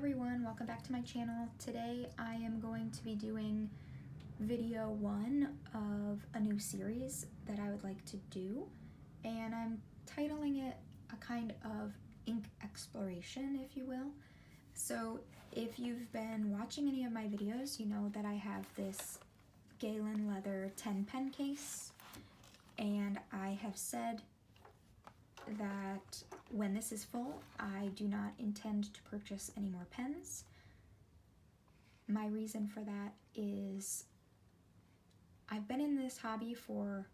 everyone, welcome back to my channel. Today I am going to be doing video 1 of a new series that I would like to do, and I'm titling it a kind of ink exploration, if you will. So if you've been watching any of my videos, you know that I have this Galen leather 10 pen case, and I have said that when this is full, I do not intend to purchase any more pens. My reason for that is I've been in this hobby for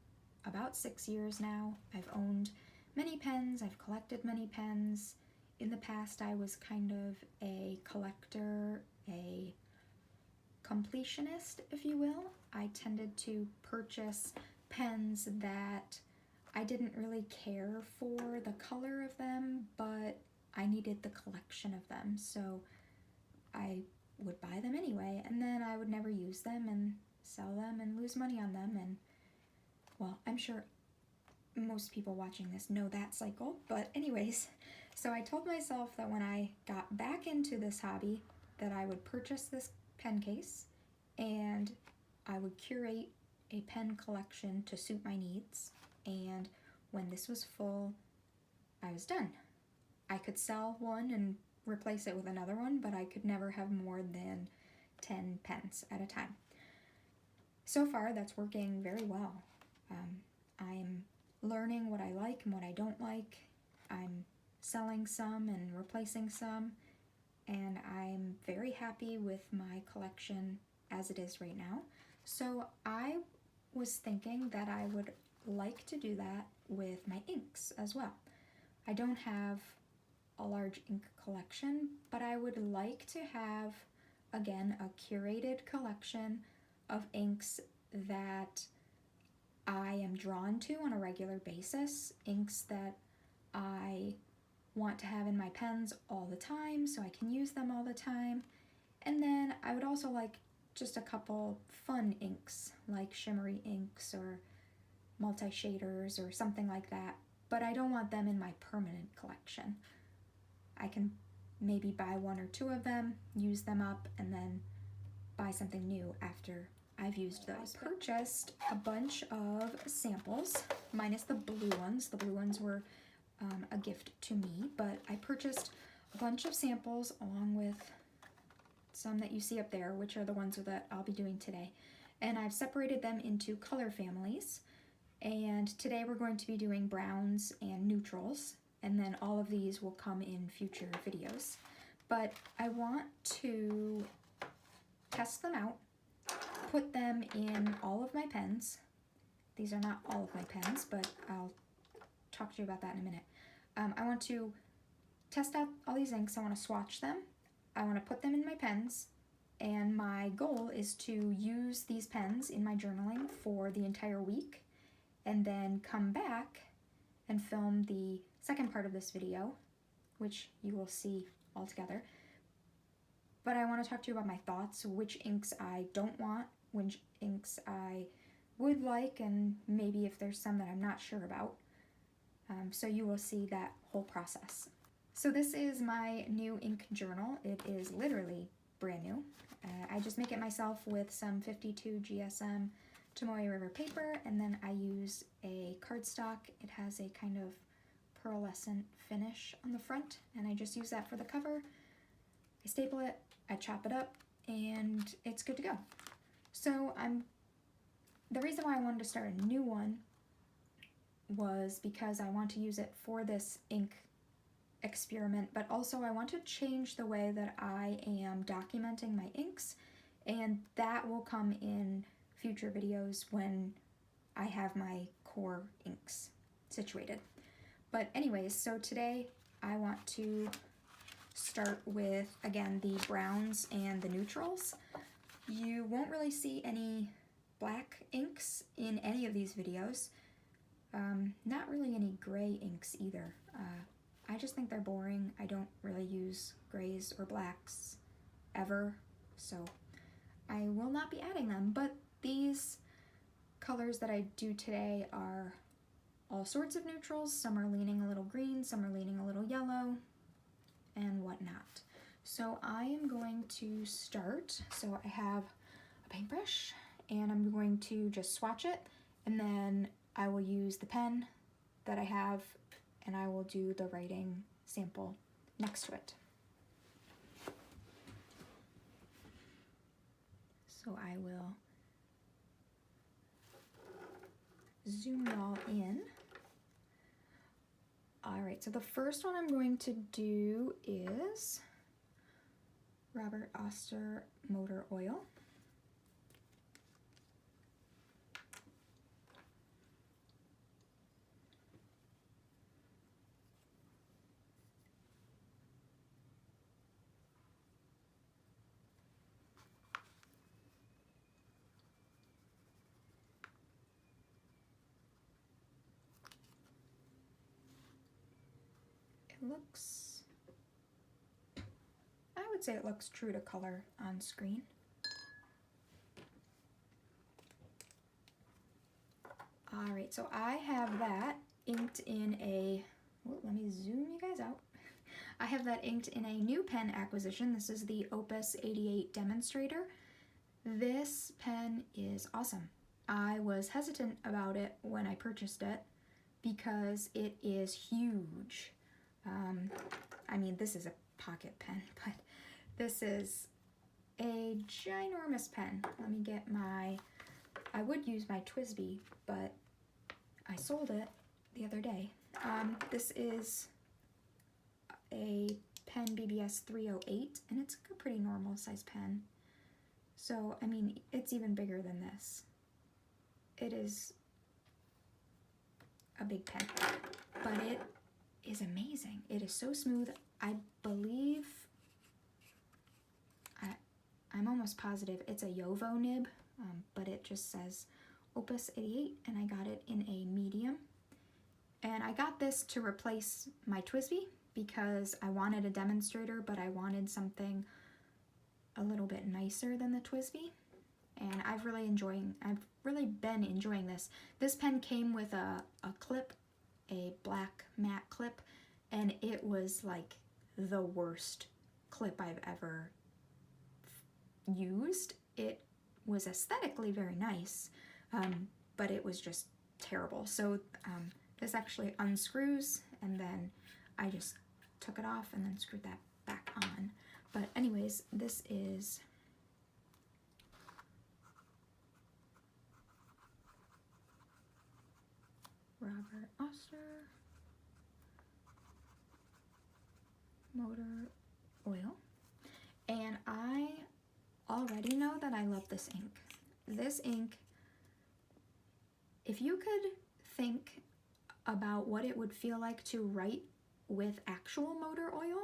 about 6 years now. I've owned many pens, I've collected many pens. In the past, I was kind of a collector, a completionist, if you will. I tended to purchase pens that I didn't really care for the color of them, but I needed the collection of them, so I would buy them anyway, and then I would never use them and sell them and lose money on them. And well, I'm sure most people watching this know that cycle, but anyways, so I told myself that when I got back into this hobby that I would purchase this pen case and I would curate a pen collection to suit my needs. And when this was full, I was done. I could sell one and replace it with another one, but I could never have more than 10 pens at a time. So far, that's working very well. I'm learning what I like and what I don't like. I'm selling some and replacing some, and I'm very happy with my collection as it is right now. So I was thinking that I would like to do that with my inks as well. I don't have a large ink collection, but I would like to have, again, a curated collection of inks that I am drawn to on a regular basis, inks that I want to have in my pens all the time so I can use them all the time. And then I would also like just a couple fun inks, like shimmery inks or multi-shaders or something like that, but I don't want them in my permanent collection. I can maybe buy 1 or 2 of them, use them up, and then buy something new after I've used those. I purchased a bunch of samples, minus the blue ones. The blue ones were a gift to me, but I purchased a bunch of samples along with some that you see up there, which are the ones that I'll be doing today. And I've separated them into color families. And today we're going to be doing browns and neutrals, and then all of these will come in future videos. But I want to test them out, put them in all of my pens. These are not all of my pens, but I'll talk to you about that in a minute. I want to test out all these inks. I want to swatch them. I want to put them in my pens. And my goal is to use these pens in my journaling for the entire week, and then come back and film the second part of this video, which you will see all together. But I want to talk to you about my thoughts, which inks I don't want, which inks I would like, and maybe if there's some that I'm not sure about. So you will see that whole process. So this is my new ink journal. It is literally brand new. I just make it myself with some 52 GSM Tomoe River paper, and then I use a cardstock. It has a kind of pearlescent finish on the front, and I just use that for the cover. I staple it, I chop it up, and it's good to go. So the reason why I wanted to start a new one was because I want to use it for this ink experiment, but also I want to change the way that I am documenting my inks, and that will come in future videos when I have my core inks situated. But anyways, so today I want to start with, again, the browns and the neutrals. You won't really see any black inks in any of these videos. Not really any gray inks either. I just think they're boring. I don't really use grays or blacks ever, so I will not be adding them, but these colors that I do today are all sorts of neutrals. Some are leaning a little green, some are leaning a little yellow, and whatnot. So I am going to start, so I have a paintbrush and I'm going to just swatch it, and then I will use the pen that I have and I will do the writing sample next to it. So I will zoom y'all in. All right, so the first one I'm going to do is Robert Oster Motor Oil. Looks, I would say it looks true to color on screen. All right, so I have that inked in a, well, let me zoom you guys out. I have that inked in a new pen acquisition. This is the Opus 88 Demonstrator. This pen is awesome. I was hesitant about it when I purchased it because it is huge. I mean, this is a pocket pen, but this is a ginormous pen. Let me get my, I would use my TWSBI, but I sold it the other day. This is a pen BBS 308, and it's a pretty normal size pen. So, I mean, it's even bigger than this. It is a big pen, but it is amazing. It is so smooth. I believe, I'm almost positive it's a Yovo nib, but it just says Opus 88, and I got it in a medium. And I got this to replace my TWSBI because I wanted a demonstrator, but I wanted something a little bit nicer than the TWSBI. And I've really been enjoying this. This pen came with a clip, a black matte clip, and it was like the worst clip I've ever used. It was aesthetically very nice, but it was just terrible. So this actually unscrews, and then I just took it off and then screwed that back on. But anyways, this is Robert Oster Motor Oil, and I already know that I love this ink. This ink, if you could think about what it would feel like to write with actual motor oil,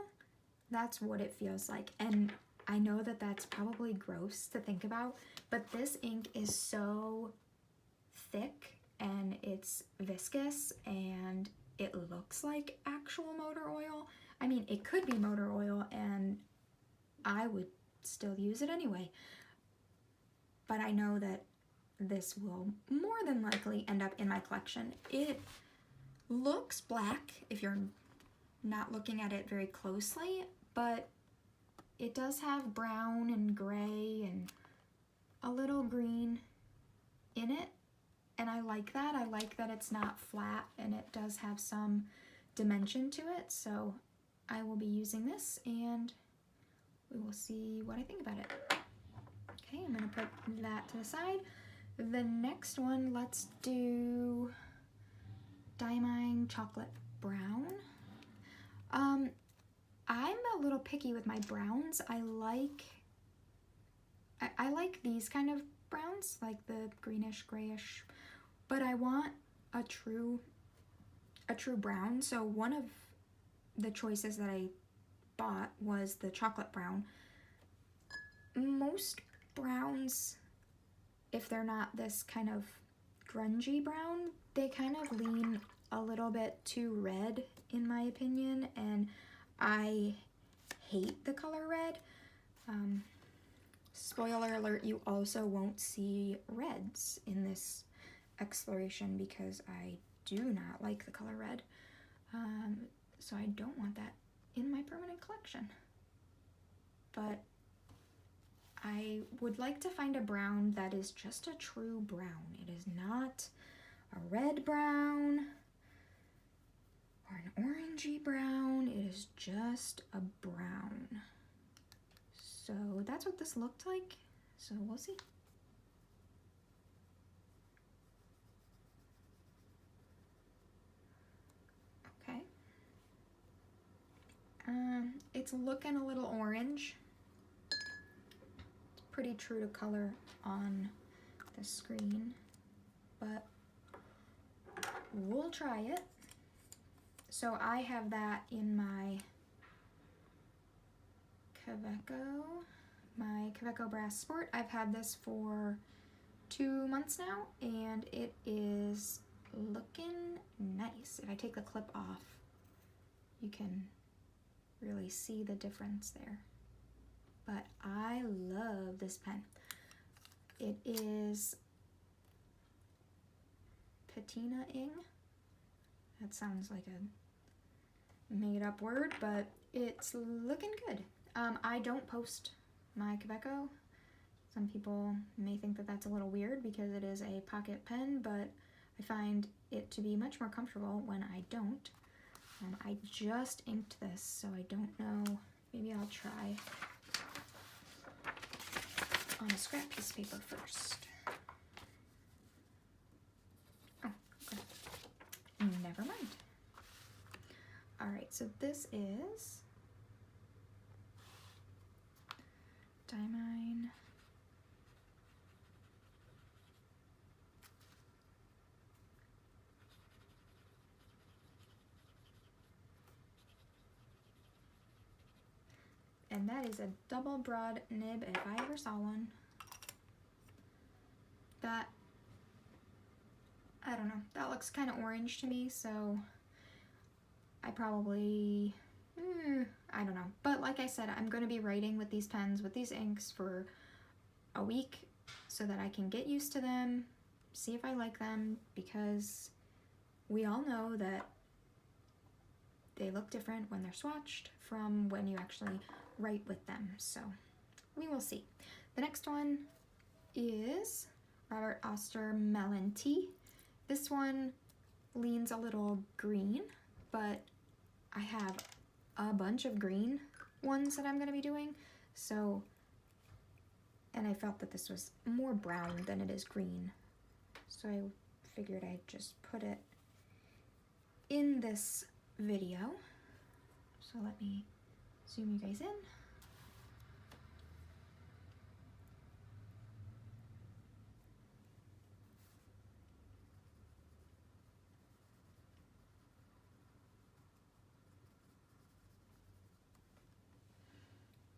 that's what it feels like. And I know that that's probably gross to think about, but this ink is so thick and it's viscous and it looks like actual motor oil. I mean, it could be motor oil and I would still use it anyway. But I know that this will more than likely end up in my collection. It looks black if you're not looking at it very closely, but it does have brown and gray and a little green in it, and I like that. I like that it's not flat and it does have some dimension to it, so I will be using this and we will see what I think about it. Okay, I'm gonna put that to the side. The next one, let's do Diamine Chocolate Brown. I'm a little picky with my browns. I like these kind of browns, like the greenish, grayish, but I want a true brown. So one of the choices that I bought was the chocolate brown. Most browns, if they're not this kind of grungy brown, they kind of lean a little bit too red in my opinion, and I hate the color red. Spoiler alert, you also won't see reds in this exploration because I do not like the color red. So I don't want that in my permanent collection. but I would like to find a brown that is just a true brown. It is not a red brown or an orangey brown. It is just a brown. So that's what this looked like. So we'll see. Okay. It's looking a little orange. It's pretty true to color on the screen, but we'll try it. So I have that in my Kaweco Brass Sport. I've had this for 2 months now, and it is looking nice. If I take the clip off, you can really see the difference there. But I love this pen. It is patina-ing. That sounds like a made-up word, but it's looking good. I don't post my Kaweco. Some people may think that that's a little weird because it is a pocket pen, but I find it to be much more comfortable when I don't. I just inked this, so I don't know. Maybe I'll try on a scrap piece of paper first. Oh, okay. Never mind. All right, so this is Diamine. And that is a double broad nib if I ever saw one. That, I don't know, that looks kind of orange to me, so I probably, I don't know. But like I said, I'm going to be writing with these pens, with these inks for a week so that I can get used to them, see if I like them, because we all know that they look different when they're swatched from when you actually write with them. So we will see. The next one is Robert Oster Melon Tea. This one leans a little green, but I have a bunch of green ones that I'm going to be doing. So, and I felt that this was more brown than it is green. So I figured I'd just put it in this video. So let me zoom you guys in.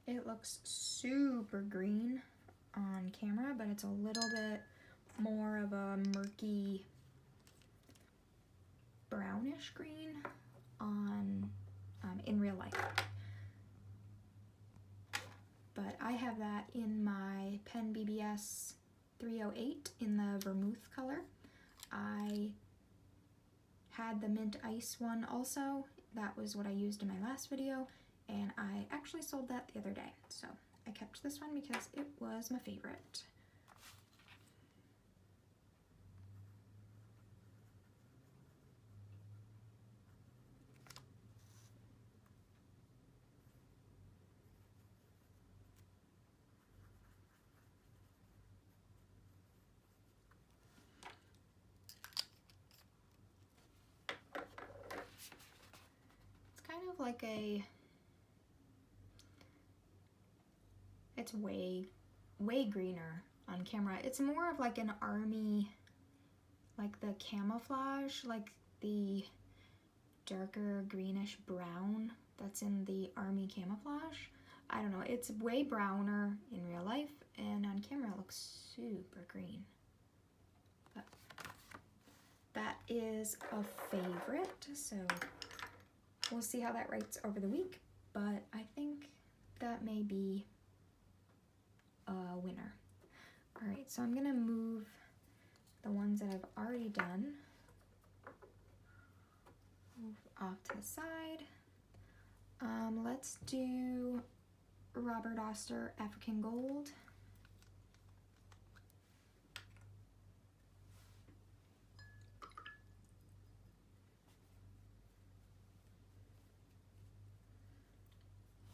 It looks super green on camera, but it's a little bit more of a murky brownish green on in real life. But I have that in my Pen BBS 308 in the vermouth color. I had the mint ice one also. That was what I used in my last video, and I actually sold that the other day. So I kept this one because it was my favorite. Like it's way greener on camera. It's more of like an army, like the camouflage, like the darker greenish brown that's in the army camouflage. I don't know, it's way browner in real life, and on camera it looks super green. But that is a favorite, so we'll see how that writes over the week, but I think that may be a winner. All right, so I'm gonna move the ones that I've already done off to the side. Let's do Robert Oster African Gold.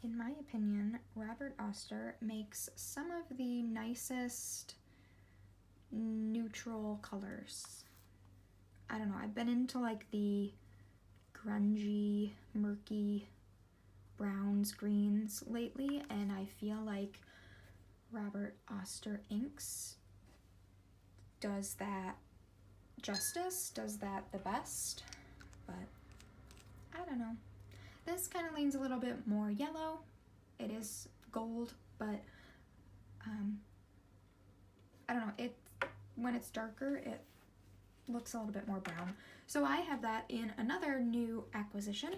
In my opinion, Robert Oster makes some of the nicest neutral colors. I don't know, I've been into like the grungy, murky browns, greens lately, and I feel like Robert Oster Inks does that justice, does that the best, but I don't know. This kind of leans a little bit more yellow. It is gold, but I don't know, when it's darker, it looks a little bit more brown. So I have that in another new acquisition.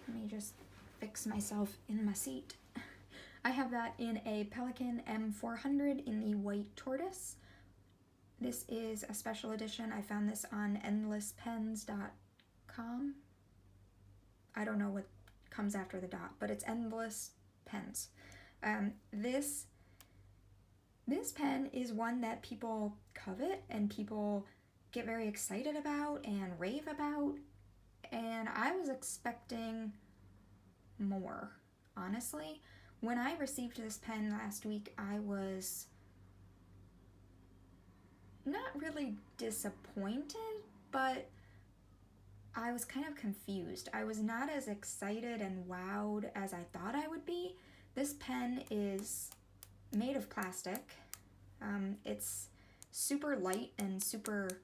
Let me just fix myself in my seat. I have that in a Pelikan M400 in the white tortoise. This is a special edition. I found this on endlesspens.com. I don't know what comes after the dot, but it's Endless Pens. This pen is one that people covet and people get very excited about and rave about, and I was expecting more, honestly. When I received this pen last week, I was not really disappointed, but I was kind of confused. I was not as excited and wowed as I thought I would be. This pen is made of plastic. It's super light and super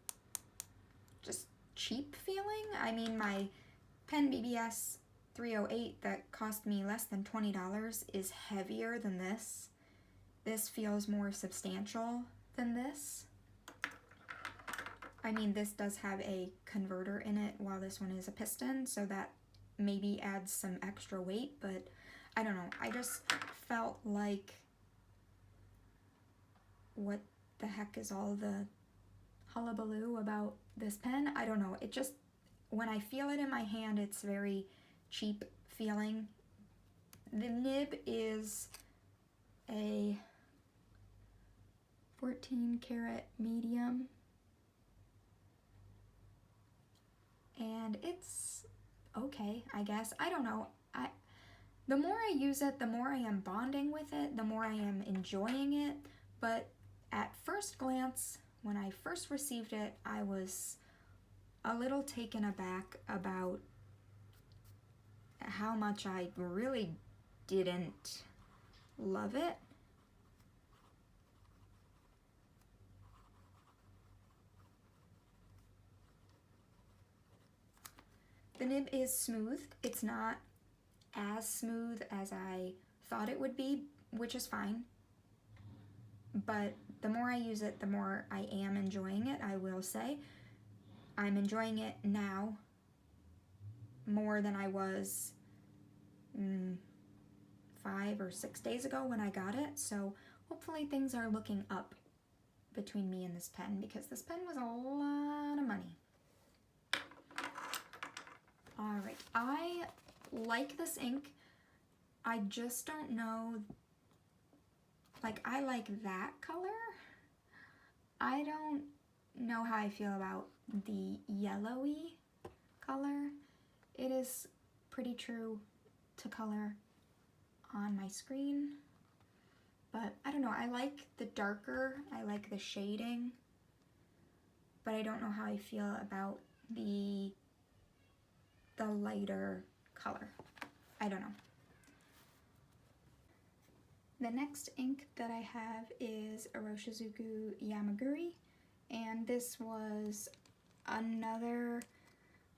just cheap feeling. I mean, my pen BBS 308 that cost me less than $20 is heavier than this. This feels more substantial than this. I mean, this does have a converter in it while this one is a piston, so that maybe adds some extra weight, but I don't know. I just felt like, what the heck is all the hullabaloo about this pen? I don't know. It just, when I feel it in my hand, it's very cheap feeling. The nib is a 14 karat medium, and it's okay, I guess. I don't know. The more I use it, the more I am bonding with it, the more I am enjoying it, but at first glance, when I first received it, I was a little taken aback about how much I really didn't love it. The nib is smooth. It's not as smooth as I thought it would be, which is fine. But the more I use it, the more I am enjoying it, I will say. I'm enjoying it now more than I was 5 or 6 days ago when I got it. So hopefully things are looking up between me and this pen, because this pen was a lot of money. Alright, I like this ink. I just don't know, like, I like that color. I don't know how I feel about the yellowy color. It is pretty true to color on my screen, but I don't know. I like the darker, I like the shading, but I don't know how I feel about the lighter color. I don't know. The next ink that I have is Iroshizuku Yamaguri, and this was another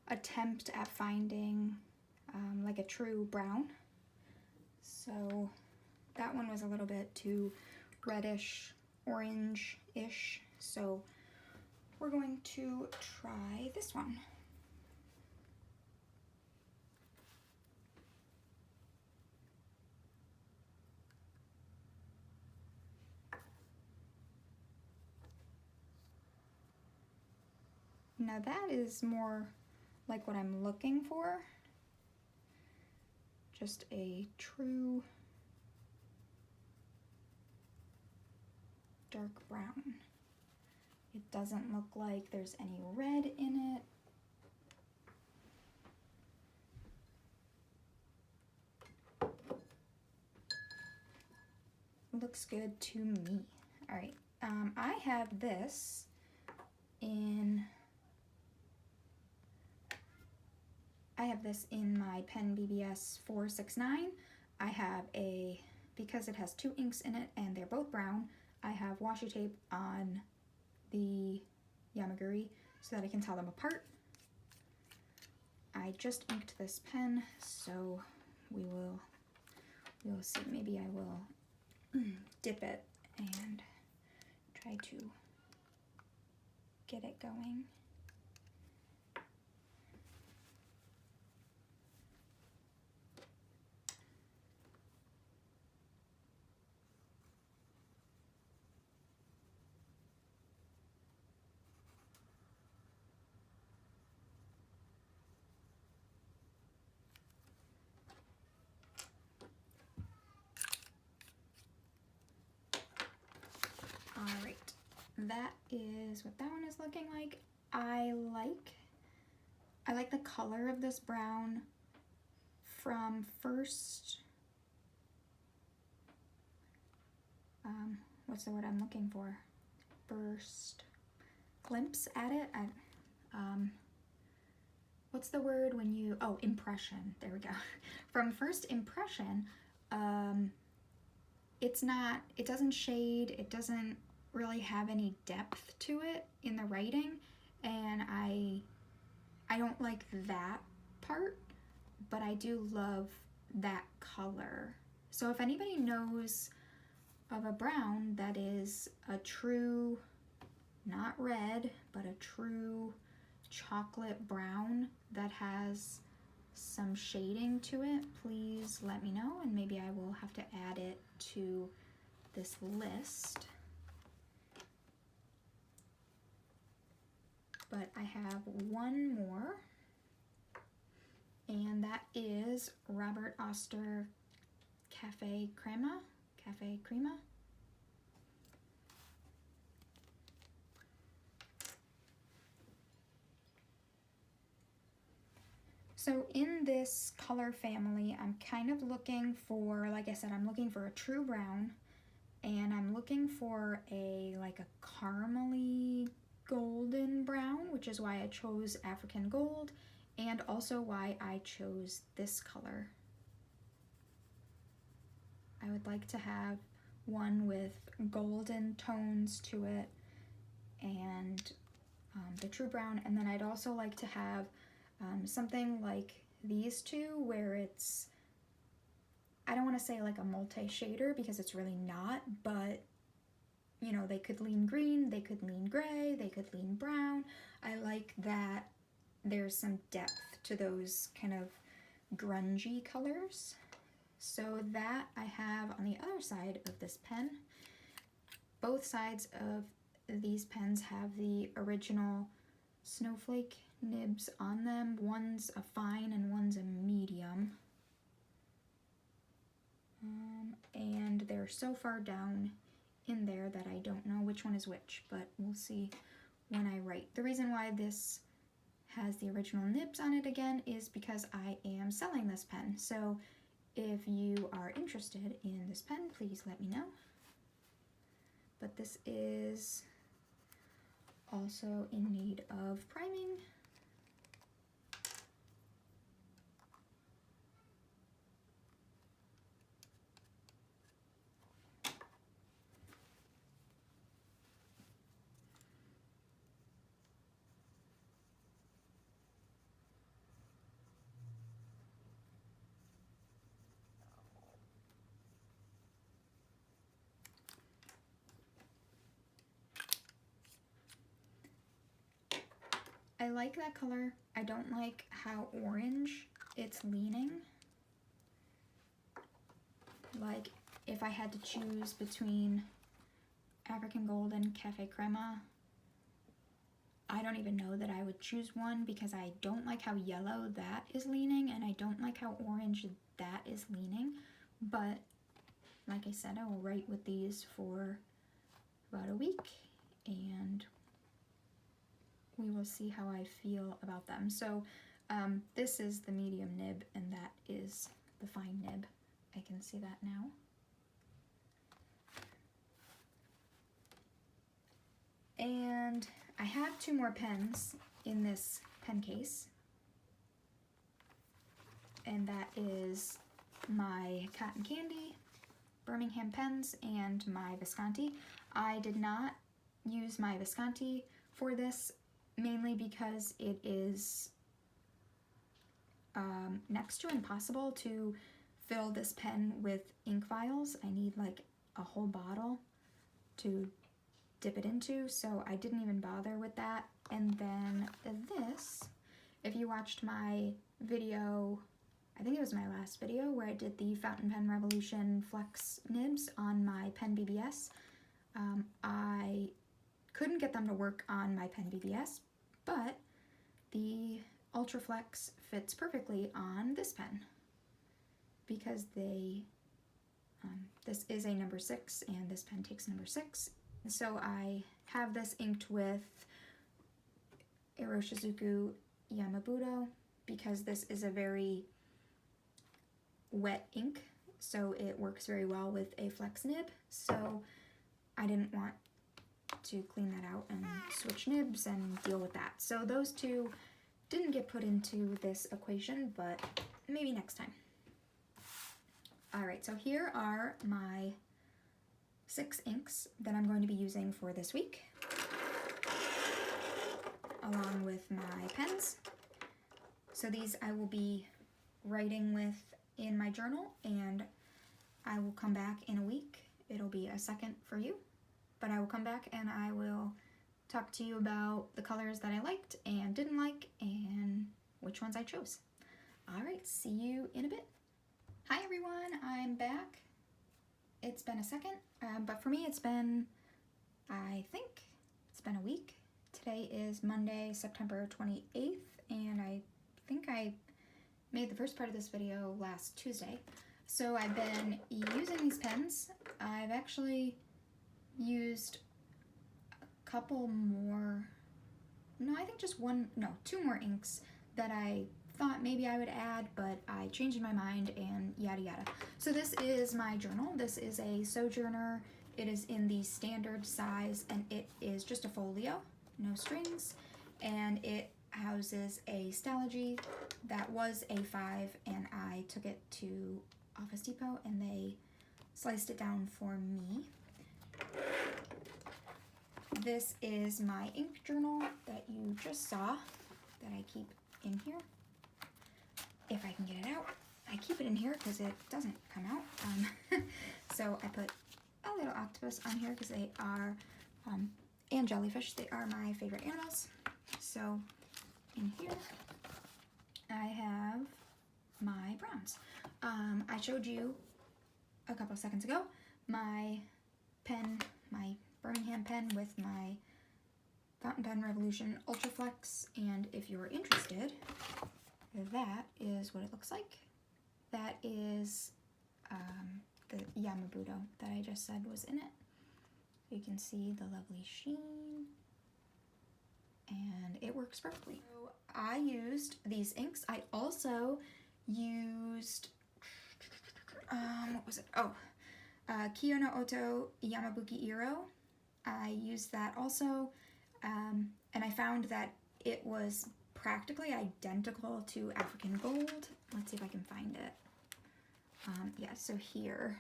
attempt at finding like a true brown. So that one was a little bit too reddish, orange-ish, so we're going to try this one. Now that is more like what I'm looking for. Just a true dark brown. It doesn't look like there's any red in it. Looks good to me. All right, I have this in my pen BBS 469. I have because it has 2 inks in it and they're both brown, I have washi tape on the Yamaguri so that I can tell them apart. I just inked this pen, so we will see. Maybe I will dip it and try to get it going. All right, that is what that one is looking like. I like the color of this brown from first, what's the word I'm looking for? First glimpse at it. What's the word when you, oh, impression, there we go. From first impression, it doesn't shade, it doesn't really have any depth to it in the writing, and I don't like that part, but I do love that color. So if anybody knows of a brown that is a true, not red, but a true chocolate brown that has some shading to it, please let me know, and maybe I will have to add it to this list. But I have one more, and that is Robert Oster Cafe Crema. So in this color family, I'm kind of looking for, like I said, I'm looking for a true brown, and I'm looking for like a caramely golden brown, which is why I chose African Gold, and also why I chose this color. I would like to have one with golden tones to it and the true brown, and then I'd also like to have something like these two where it's, I don't want to say like a multi-shader because it's really not, but you know, they could lean green, they could lean gray, they could lean brown. I like that there's some depth to those kind of grungy colors. So that I have on the other side of this pen. Both sides of these pens have the original snowflake nibs on them. One's a fine and one's a medium. And they're so far down in there that I don't know which one is which, but we'll see when I write. The reason why this has the original nibs on it again is because I am selling this pen. So if you are interested in this pen, please let me know. But this is also in need of priming. I like that color. I don't like how orange it's leaning. Like if I had to choose between African Gold and Cafe Crema, I don't even know that I would choose one because I don't like how yellow that is leaning and I don't like how orange that is leaning. But like I said, I will write with these for about a week, and we will see how I feel about them. So this is the medium nib, and that is the fine nib. I can see that now. And I have 2 more pens in this pen case, and that is my Cotton Candy Birmingham pens and my Visconti. I did not use my Visconti for this, mainly because it is next to impossible to fill this pen with ink vials. I need like a whole bottle to dip it into, so I didn't even bother with that. And then this, if you watched my video, I think it was my last video where I did the Fountain Pen Revolution Flex nibs on my Pen BBS, I couldn't get them to work on my Pen BBS, but the Ultra Flex fits perfectly on this pen because they, this is a number 6 and this pen takes number 6. So I have this inked with Iroshizuku Yamabudo because this is a very wet ink, so it works very well with a flex nib. So I didn't want to clean that out and switch nibs and deal with that. So those 2 didn't get put into this equation, but maybe next time. All right, so here are my 6 inks that I'm going to be using for this week, along with my pens. So these I will be writing with in my journal, and I will come back in a week. It'll be a second for you, but I will come back and I will talk to you about the colors that I liked and didn't like and which ones I chose. All right, see you in a bit. Hi everyone, I'm back. It's been a second, but for me it's been, I think it's been a week. Today is Monday, September 28th, and I think I made the first part of this video last Tuesday. So I've been using these pens. I've actually used a couple more, no, I think just 2 more inks that I thought maybe I would add, but I changed my mind and yada yada. So this is my journal. This is a Sojourner. It is in the standard size, and it is just a folio, no strings, and it houses a Stalogy that was A5, and I took it to Office Depot and they sliced it down for me. This is my ink journal that you just saw that I keep in here. If I can get it out. I keep it in here because it doesn't come out. So I put a little octopus on here because they are, and jellyfish, they are my favorite animals. So in here I have my browns. I showed you a couple seconds ago my pen, my Birmingham pen with my Fountain Pen Revolution Ultra Flex, and if you're interested, that is what it looks like. That is the Yamabudo that I just said was in it. So you can see the lovely sheen, and it works perfectly. So I used these inks. I also used, what was it? Oh, Kiyo no Oto Yamabuki Iro. I used that also, and I found that it was practically identical to African Gold. Let's see if I can find it. Yeah, so here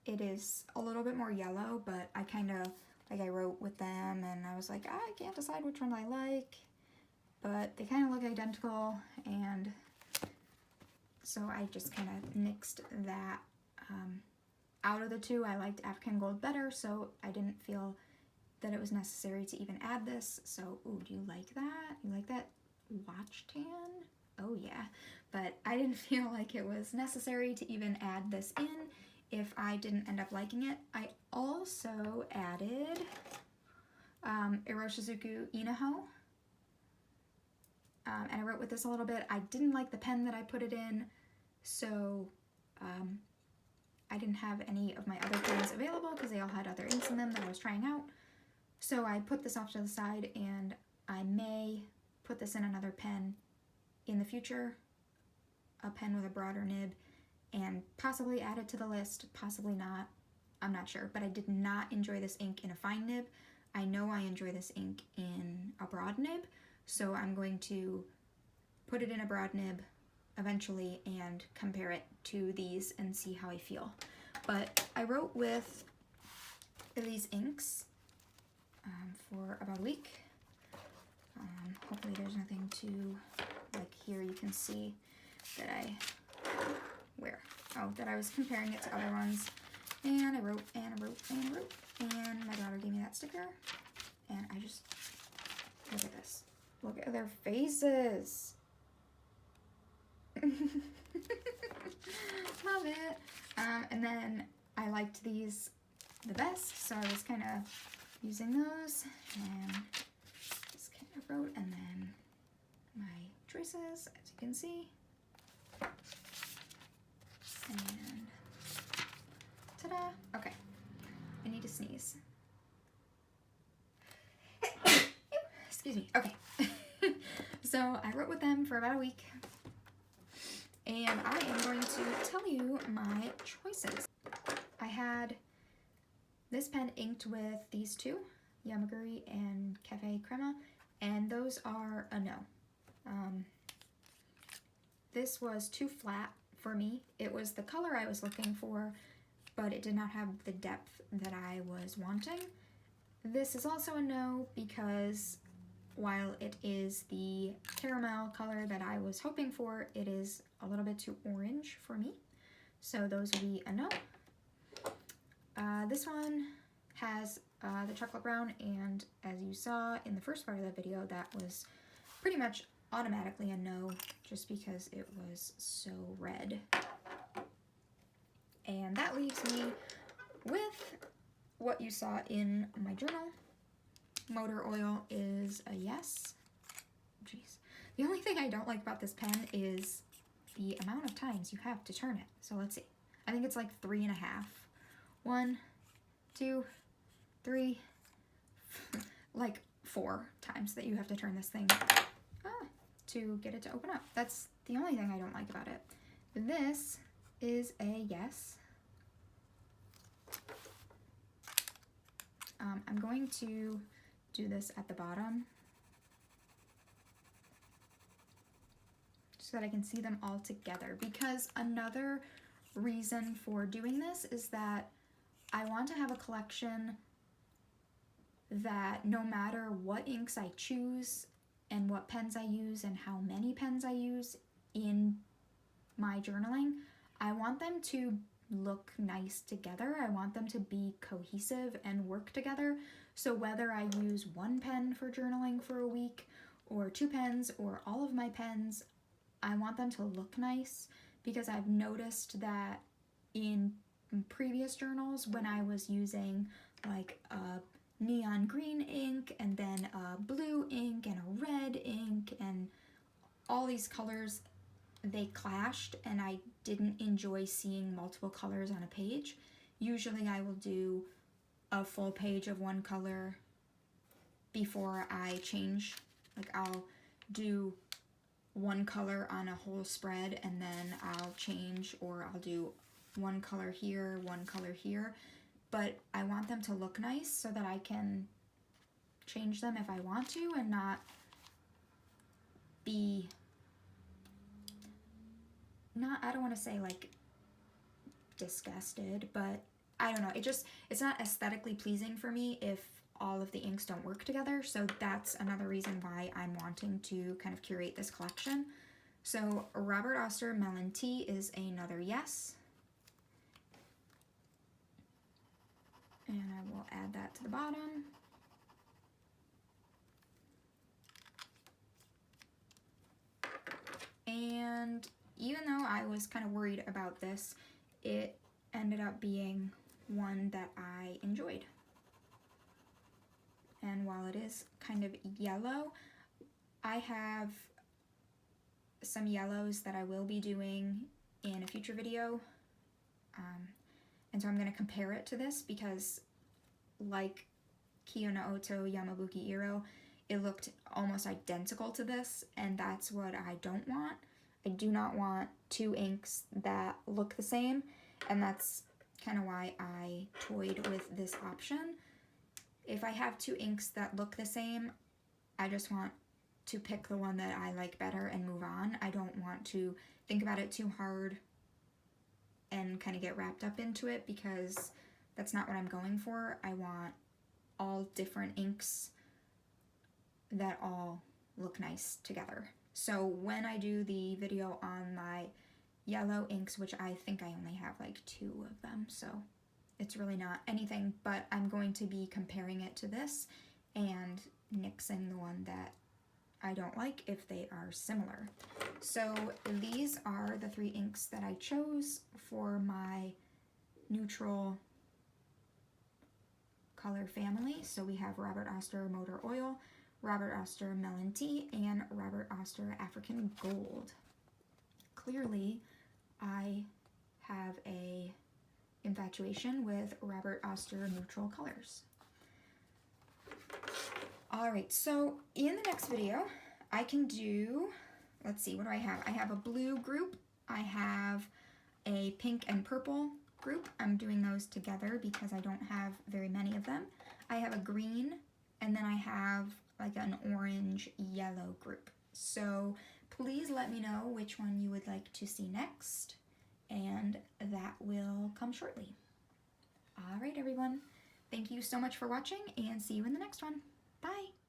it is a little bit more yellow, but I kind of, like, I wrote with them and I was like, I can't decide which one I like, but they kind of look identical, and so I just kind of nixed that out of the 2. I liked African Gold better, so I didn't feel that it was necessary to even add this. So, ooh, do you like that? You like that watch tan? Oh yeah, but I didn't feel like it was necessary to even add this in if I didn't end up liking it. I also added Iroshizuku Inaho, and I wrote with this a little bit. I didn't like the pen that I put it in, so I didn't have any of my other pens available because they all had other inks in them that I was trying out. So I put this off to the side, and I may put this in another pen in the future, a pen with a broader nib, and possibly add it to the list, possibly not. I'm not sure, but I did not enjoy this ink in a fine nib. I know I enjoy this ink in a broad nib, so I'm going to put it in a broad nib eventually and compare it to these and see how I feel. But I wrote with these inks for about a week. Hopefully there's nothing to, like here you can see that that I was comparing it to other ones. And I wrote, and I wrote, and I wrote, and my daughter gave me that sticker, and I just, look at this. Look at their faces. Love it. And then I liked these the best, so I was kind of using those, and just kind of wrote, and then my choices, as you can see. And ta-da! Okay, I need to sneeze. Excuse me. Okay. So I wrote with them for about a week, and I am going to tell you my choices. I had this pen inked with these two, Yamaguri and Cafe Crema, and those are a no. This was too flat for me. It was the color I was looking for, but it did not have the depth that I was wanting. This is also a no because while it is the caramel color that I was hoping for, it is a little bit too orange for me. So those would be a no. This one has the chocolate brown, and as you saw in the first part of the video, that was pretty much automatically a no just because it was so red. And that leaves me with what you saw in my journal. Motor oil is a yes. Jeez. The only thing I don't like about this pen is the amount of times you have to turn it. So let's see. I think it's like 3.5. 1, 2, 3, like 4 times that you have to turn this thing to get it to open up. That's the only thing I don't like about it. This is a yes. I'm going to do this at the bottom so that I can see them all together, because another reason for doing this is that I want to have a collection that no matter what inks I choose and what pens I use and how many pens I use in my journaling, I want them to look nice together. I want them to be cohesive and work together. So whether I use one pen for journaling for a week or 2 pens or all of my pens, I want them to look nice, because I've noticed that in previous journals when I was using like a neon green ink and then a blue ink and a red ink and all these colors, they clashed and I didn't enjoy seeing multiple colors on a page. Usually I will do a full page of one color before I change. Like I'll do one color on a whole spread and then I'll change, or I'll do one color here, one color here. But I want them to look nice so that I can change them if I want to and not be, I don't want to say like disgusted, but I don't know. It's not aesthetically pleasing for me if all of the inks don't work together. So that's another reason why I'm wanting to kind of curate this collection. So Robert Oster Melon Tea is another yes. And I will add that to the bottom. And even though I was kind of worried about this, it ended up being one that I enjoyed. And while it is kind of yellow, I have some yellows that I will be doing in a future video. And so I'm going to compare it to this because like Kiyo no Oto Yamabuki Iro, it looked almost identical to this, and that's what I don't want. I do not want two inks that look the same, and that's kind of why I toyed with this option. If I have two inks that look the same, I just want to pick the one that I like better and move on. I don't want to think about it too hard and kind of get wrapped up into it, because that's not what I'm going for. I want all different inks that all look nice together. So when I do the video on my yellow inks, which I think I only have like 2 of them, so it's really not anything, but I'm going to be comparing it to this and nixing the one that I don't like if they are similar. So these are the 3 inks that I chose for my neutral color family. So we have Robert Oster Motor Oil, Robert Oster Melon Tea, and Robert Oster African Gold. Clearly, I have a infatuation with Robert Oster neutral colors. Alright, so in the next video, I can do, let's see, what do I have? I have a blue group, I have a pink and purple group. I'm doing those together because I don't have very many of them. I have a green, and then I have like an orange yellow group. So please let me know which one you would like to see next, and that will come shortly. All right, everyone. Thank you so much for watching, and see you in the next one. Bye.